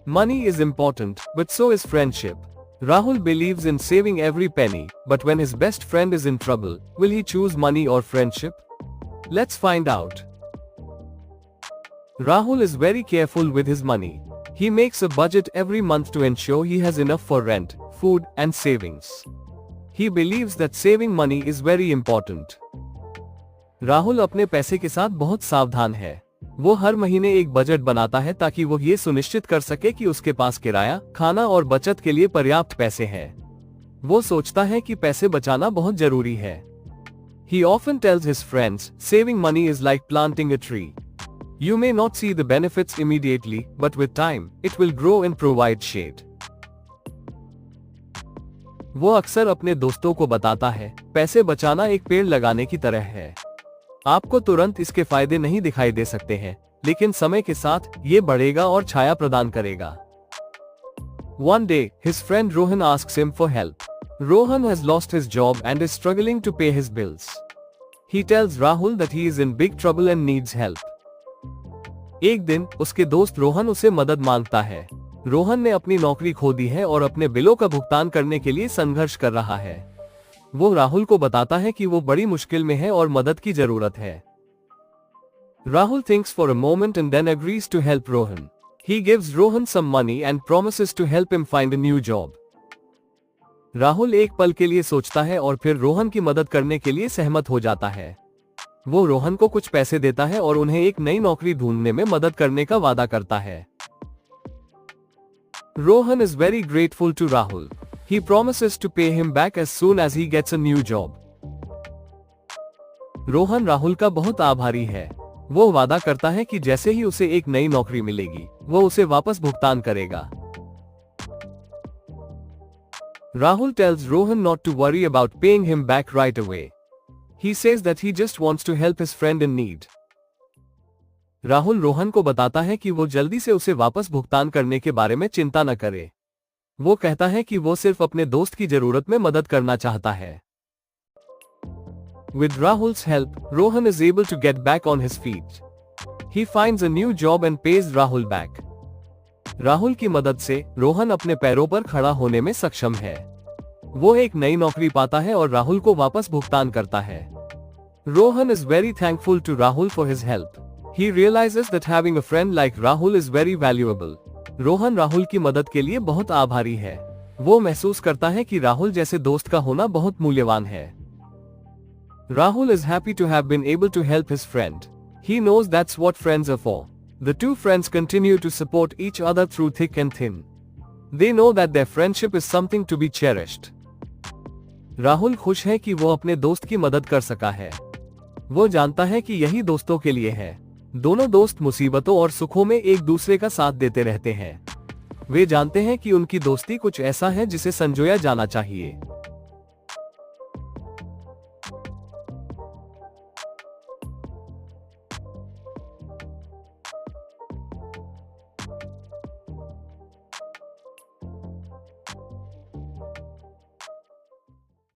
Money is important, but so is friendship. Rahul believes in saving every penny, but when his best friend is in trouble, will he choose money or friendship? Let's find out. Rahul is very careful with his money. He makes a budget every month to ensure he has enough for rent, food, and savings. He believes that saving money is very important. Rahul अपने पैसे के साथ बहुत सावधान है। वो हर महीने एक बजट बनाता है ताकि वो ये सुनिश्चित कर सके कि उसके पास किराया, खाना और बचत के लिए पर्याप्त पैसे हैं। वो सोचता है कि पैसे बचाना बहुत जरूरी है। He often tells his friends, saving money is like planting a tree. You may not see the benefits immediately, but with time, it will grow and provide shade. वो अक्सर अपने दोस्तों को बताता है, पैसे बचाना एक पेड़ लगाने की तरह है। आपको तुरंत इसके फायदे नहीं दिखाई दे सकते हैं, लेकिन समय के साथ ये बढ़ेगा और छाया प्रदान करेगा। One day, his friend Rohan asks him for help. Rohan has lost his job and is struggling to pay his bills. He tells Rahul that he is in big trouble and needs help. एक दिन उसके दोस्त रोहन उसे मदद मांगता है। रोहन ने अपनी नौकरी खो दी है और अपने बिलों का भुगतान करने के लिए संघर्ष कर रहा है। वो राहुल को बताता है कि वो बड़ी मुश्किल में है और मदद की जरूरत है। Rahul thinks for a moment and then agrees to help Rohan. He gives Rohan some money and promises to help him find a new job. Rahul एक पल के लिए सोचता है और फिर रोहन की मदद करने के लिए सहमत हो जाता है। वो रोहन को कुछ पैसे देता है और उन्हें एक नई नौकरी ढूंढने में मदद करने का वादा करता है। Rohan is very grateful to Rahul. He promises to pay him back as soon as he gets a new job. Rohan Rahul का बहुत आभारी है। वो वादा करता है कि जैसे ही उसे एक नई नौकरी मिलेगी, वो उसे वापस भुगतान करेगा। Rahul tells Rohan not to worry about paying him back right away. He says that he just wants to help his friend in need. Rahul Rohan को बताता है कि वो जल्दी से उसे वापस भुगतान करने के बारे में चिंता न करे। वो कहता है कि वो सिर्फ अपने दोस्त की जरूरत में मदद करना चाहता है। With Rahul's help, Rohan is able to get back on his feet. He finds a new job and pays Rahul back. Rahul की मदद से रोहन अपने पैरों पर खड़ा होने में सक्षम है। वो एक नई नौकरी पाता है और राहुल को वापस भुगतान करता है। Rohan is very thankful to Rahul for his help. He realizes that having a friend like Rahul is very valuable. Rohan Rahul की मदद के लिए बहुत आभारी है। वो महसूस करता है कि राहुल जैसे दोस्त का होना बहुत मूल्यवान है। Rahul is happy to have been able to help his friend. He knows that's what friends are for. The two friends continue to support each other through thick and thin. They know that their friendship is something to be cherished. Rahul खुश है कि वो अपने दोस्त की मदद कर सका है। वो जानता है कि यही दोस्तों के लिए है। दोनों दोस्त मुसीबतों और सुखों में एक दूसरे का साथ देते रहते हैं। वे जानते हैं कि उनकी दोस्ती कुछ ऐसा है जिसे संजोया जाना चाहिए।